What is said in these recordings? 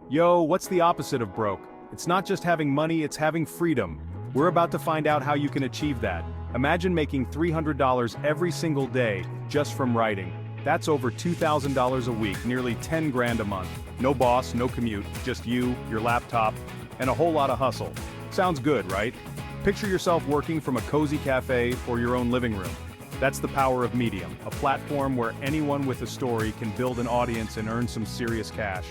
Yo, what's the opposite of broke? It's not just having money, it's having freedom. We're about to find out how you can achieve that. Imagine making $300 every single day just from writing. That's over $2,000 a week, nearly 10 grand a month. No boss, no commute, just you, your laptop, and a whole lot of hustle. Sounds good, right? Picture yourself working from a cozy cafe or your own living room. That's the power of Medium, a platform where anyone with a story can build an audience and earn some serious cash.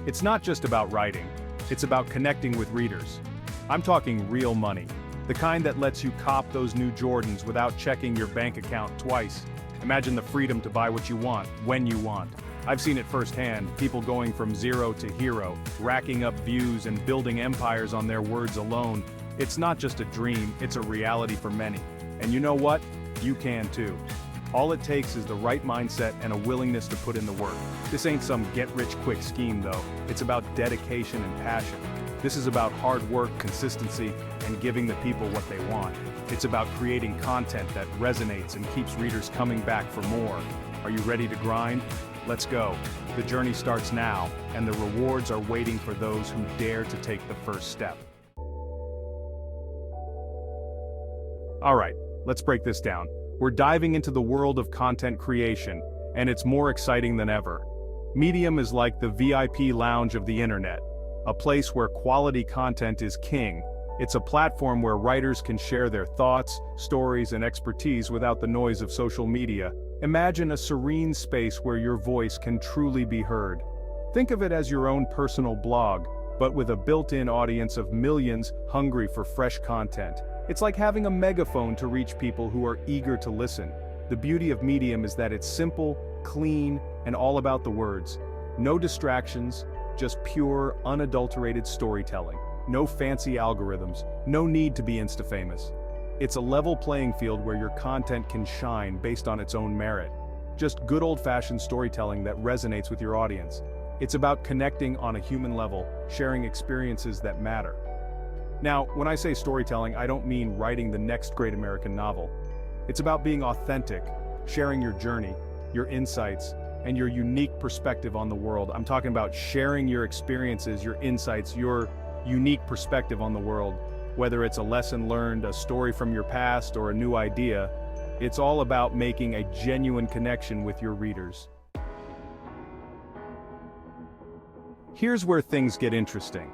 It's not just about writing, it's about connecting with readers. I'm talking real money, the kind that lets you cop those new Jordans without checking your bank account twice. Imagine the freedom to buy what you want, when you want. I've seen it firsthand, people going from zero to hero, racking up views and building empires on their words alone. It's not just a dream, it's a reality for many. And you know what? You can too. All it takes is the right mindset and a willingness to put in the work. This ain't some get-rich-quick scheme though, it's about dedication and passion. This is about hard work, consistency, and giving the people what they want. It's about creating content that resonates and keeps readers coming back for more. Are you ready to grind? Let's go. The journey starts now, and the rewards are waiting for those who dare to take the first step. Alright, let's break this down. We're diving into the world of content creation, and it's more exciting than ever. Medium is like the VIP lounge of the internet, a place where quality content is king. It's a platform where writers can share their thoughts, stories, and expertise without the noise of social media. Imagine a serene space where your voice can truly be heard. Think of it as your own personal blog, but with a built-in audience of millions hungry for fresh content. It's like having a megaphone to reach people who are eager to listen. The beauty of Medium is that it's simple, clean, and all about the words. No distractions, just pure, unadulterated storytelling. No fancy algorithms, no need to be Insta-famous. It's a level playing field where your content can shine based on its own merit. Just good old-fashioned storytelling that resonates with your audience. It's about connecting on a human level, sharing experiences that matter. Now, when I say storytelling, I don't mean writing the next great American novel. It's about being authentic, sharing your journey, your insights, and your unique perspective on the world. I'm talking about sharing your experiences, your insights, your unique perspective on the world. Whether it's a lesson learned, a story from your past, or a new idea, it's all about making a genuine connection with your readers. Here's where things get interesting.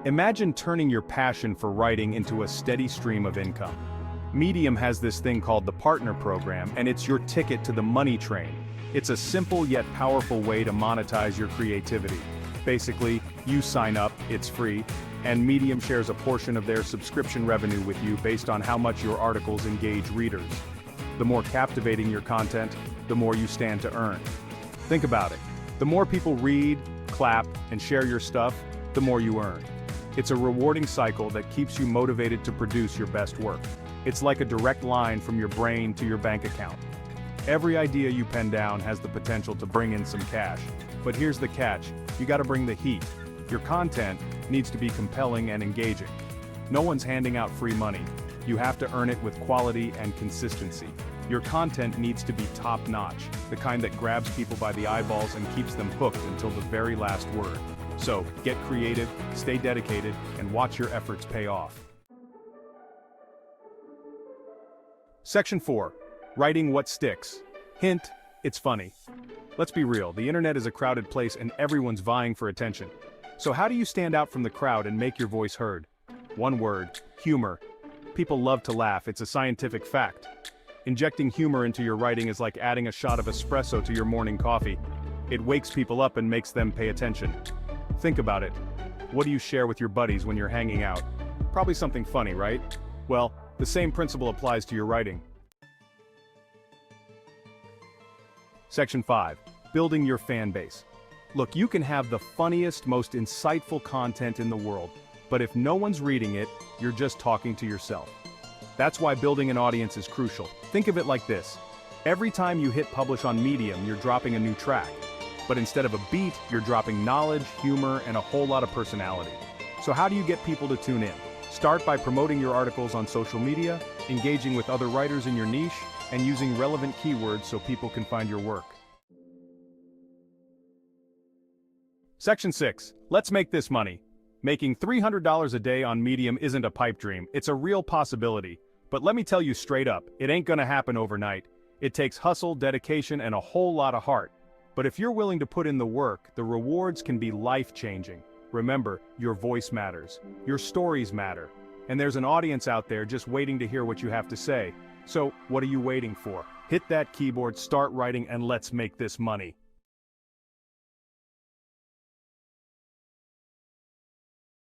Imagine turning your passion for writing into a steady stream of income. Medium has this thing called the Partner Program, and it's your ticket to the money train. It's a simple yet powerful way to monetize your creativity. Basically, you sign up, it's free, and Medium shares a portion of their subscription revenue with you based on how much your articles engage readers. The more captivating your content, the more you stand to earn. Think about it. The more people read, clap, and share your stuff, the more you earn. It's a rewarding cycle that keeps you motivated to produce your best work. It's like a direct line from your brain to your bank account. Every idea you pen down has the potential to bring in some cash. But here's the catch, you gotta bring the heat. Your content needs to be compelling and engaging. No one's handing out free money. You have to earn it with quality and consistency. Your content needs to be top-notch, the kind that grabs people by the eyeballs and keeps them hooked until the very last word. So, get creative, stay dedicated, and watch your efforts pay off. Section 4. Writing what sticks. Hint, it's funny. Let's be real, the internet is a crowded place and everyone's vying for attention. So how do you stand out from the crowd and make your voice heard? One word, humor. People love to laugh, it's a scientific fact. Injecting humor into your writing is like adding a shot of espresso to your morning coffee. It wakes people up and makes them pay attention. Think about it. What do you share with your buddies when you're hanging out? Probably something funny, right? Well, the same principle applies to your writing. Section 5. Building your fan base. Look, you can have the funniest, most insightful content in the world, but if no one's reading it, you're just talking to yourself. That's why building an audience is crucial. Think of it like this. Every time you hit publish on Medium, you're dropping a new track. But instead of a beat, you're dropping knowledge, humor, and a whole lot of personality. So how do you get people to tune in? Start by promoting your articles on social media, engaging with other writers in your niche, and using relevant keywords so people can find your work. Section 6. Let's make this money. Making $300 a day on Medium isn't a pipe dream, it's a real possibility. But let me tell you straight up, it ain't gonna happen overnight. It takes hustle, dedication, and a whole lot of heart. But if you're willing to put in the work, the rewards can be life-changing. Remember, your voice matters. Your stories matter. And there's an audience out there just waiting to hear what you have to say. So, what are you waiting for? Hit that keyboard, start writing, and let's make this money.